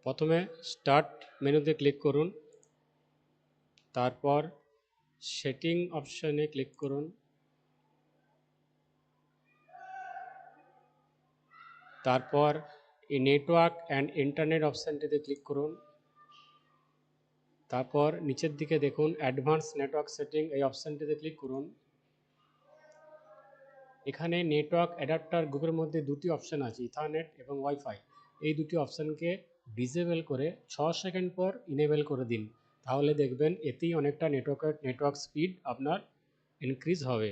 প্রথমে স্টার্ট মেনুতে ক্লিক করুন, তারপর সেটিং অপশনে ক্লিক করুন, তারপর এই নেটওয়ার্ক অ্যান্ড ইন্টারনেট অপশানটিতে ক্লিক করুন, তারপর নিচের দিকে দেখুন অ্যাডভান্স নেটওয়ার্ক সেটিং, এই অপশানটিতে ক্লিক করুন। এখানে নেটওয়ার্ক অ্যাডাপ্টার গ্রুপের মধ্যে দুটি অপশান আছে, ইথারনেট এবং ওয়াইফাই। এই দুটি অপশানকে ডিসেবল করে 6 সেকেন্ড পর ইনেবল করে দিন, তাহলে দেখবেন এতেই অনেকটা নেটওয়ার্ক স্পিড আপনার ইনক্রিজ হবে।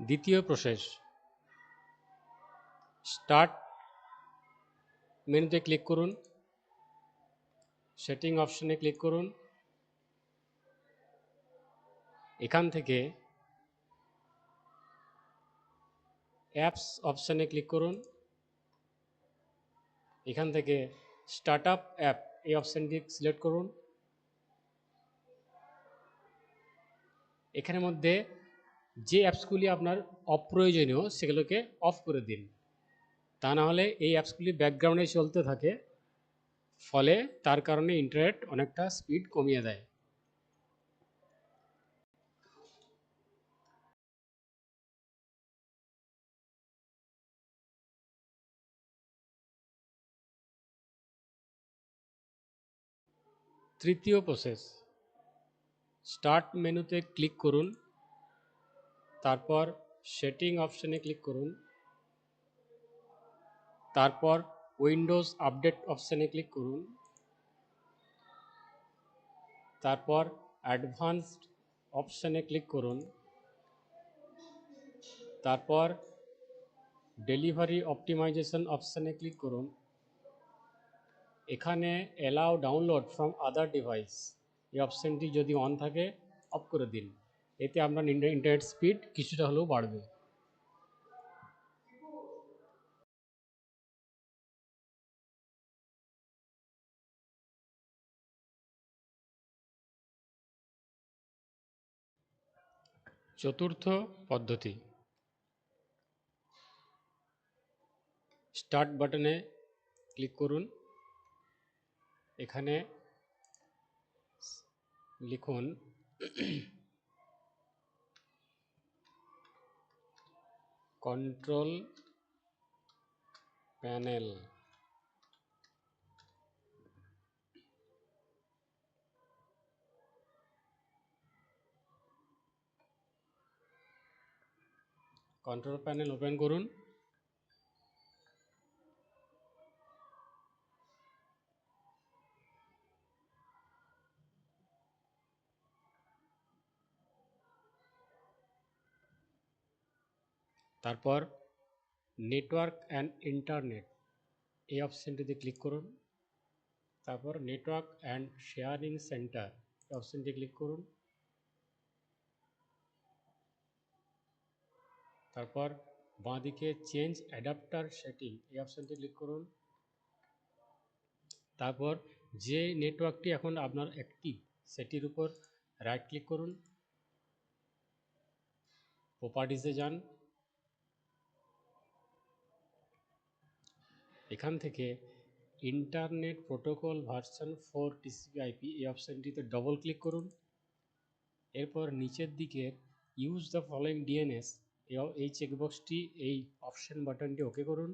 দ্বিতীয় প্রসেস, স্টার্ট মেনুতে ক্লিক করুন, সেটিং অপশনে ক্লিক করুন, এখান থেকে অ্যাপস অপশানে ক্লিক করুন, এখান থেকে স্টার্ট আপ অ্যাপ এই অপশানটি সিলেক্ট করুন। এখানের মধ্যে যে অ্যাপসগুলি আপনার অপ্রয়োজনীয় সেগুলোকে অফ করে দিন, তা না হলে এই অ্যাপসগুলি ব্যাকগ্রাউন্ডে চলতে থাকে, ফলে তার কারণে ইন্টারনেট অনেকটা স্পিড কমিয়ে দেয়। তৃতীয় প্রসেস, স্টার্ট মেনুতে ক্লিক করুন, তারপর সেটিং অপশনে ক্লিক করুন, তারপর উইন্ডোজ আপডেট অপশনে ক্লিক করুন, তারপর অ্যাডভান্সড অপশনে ক্লিক করুন, তারপর ডেলিভারি অপটিমাইজেশন অপশনে ক্লিক করুন। এখানে allow download from other device এই অপশানটি যদি অন থাকে অফ করে দিন, এতে আপনার ইন্টারনেট স্পিড কিছুটা হলেও বাড়বে। চতুর্থ পদ্ধতি, স্টার্ট বাটনে ক্লিক করুন, এখানে লিখুন control panel, control panel open করুন, তারপর নেটওয়ার্ক অ্যান্ড ইন্টারনেট এই অপশানটিতে ক্লিক করুন, তারপর নেটওয়ার্ক অ্যান্ড শেয়ারিং সেন্টার এই অপশানটি ক্লিক করুন, তারপর বাঁদিকে চেঞ্জ অ্যাডাপ্টার সেটিং এই অপশানটি ক্লিক করুন, তারপর যে নেটওয়ার্কটি এখন আপনার অ্যাক্টিভ সেটির উপর রাইট ক্লিক করুন, প্রপার্টিসে যান, এখান থেকে ইন্টারনেট প্রোটোকল ভার্সন 4 TCP/IP এই অপশানটিতে ডবল ক্লিক করুন, এরপর নিচের দিকে ইউজ দ্য ফলোয়িং ডিএনএস এই চেকবক্সটি এই অপশান বাটনটি ওকে করুন।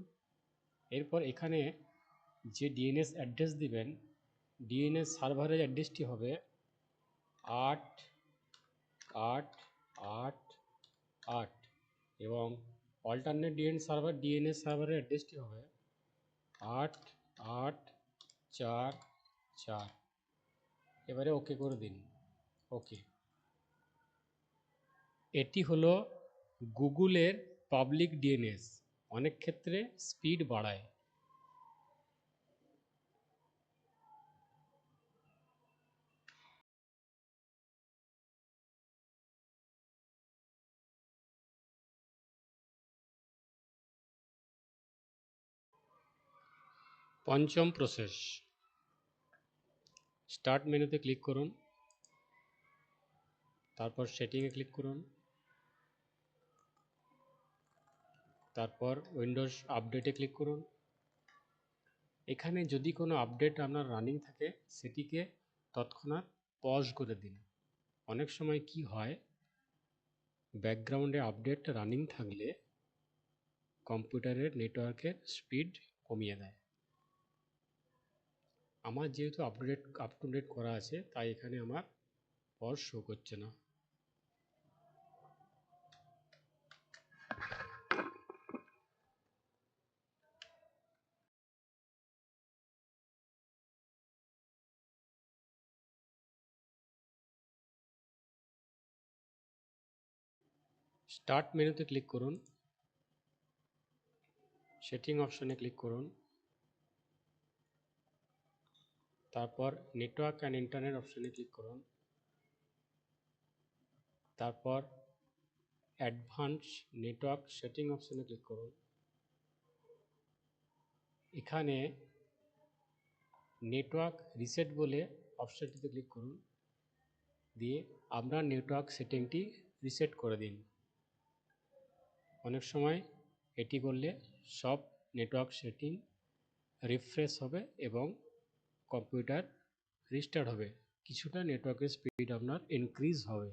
এরপর এখানে যে ডিএনএস অ্যাড্রেস দিবেন, ডিএনএস সার্ভারের অ্যাড্রেসটি হবে 88888 এবং অল্টারনেট ডিএনএস সার্ভারের অ্যাড্রেসটি হবে 8844। এবারে ওকে করে দিন, ওকে। এটি হলো গুগলের পাবলিক ডিএনএস, অনেক ক্ষেত্রে স্পিড বাড়ায়। পঞ্চম প্রসেস, স্টার্ট মেনুতে ক্লিক করুন, তারপর সেটিংয়ে ক্লিক করুন, তারপর উইন্ডোজ আপডেটে ক্লিক করুন। এখানে যদি কোনো আপডেট আপনার রানিং থাকে সেটিকে তৎক্ষণাৎ পজ করে দিন। অনেক সময় কি হয়, ব্যাকগ্রাউন্ডে আপডেট রানিং থাকলে কম্পিউটারের নেটওয়ার্কের স্পিড কমিয়ে দেয়। আমার যেহেতু আপ টু ডেট করা আছে তাই এখানে আমার পজ শো করছে না। স্টার্ট মেনুতে ক্লিক করুন, সেটিং অপশনে ক্লিক করুন, তারপর নেটওয়ার্ক অ্যান্ড ইন্টারনেট অপশনে ক্লিক করুন, তারপর অ্যাডভান্স নেটওয়ার্ক সেটিং অপশনে ক্লিক করুন। এখানে নেটওয়ার্ক রিসেট বলে অপশনটিতে ক্লিক করুন, দিয়ে আপনার নেটওয়ার্ক সেটিংটি রিসেট করে দিন। অনেক সময় এটি করলে সব নেটওয়ার্ক সেটিং রিফ্রেশ হবে এবং কম্পিউটার রিস্টার্ট হবে, কিছুটা নেটওয়ার্কের স্পিড আপনার ইনক্রিজ হবে।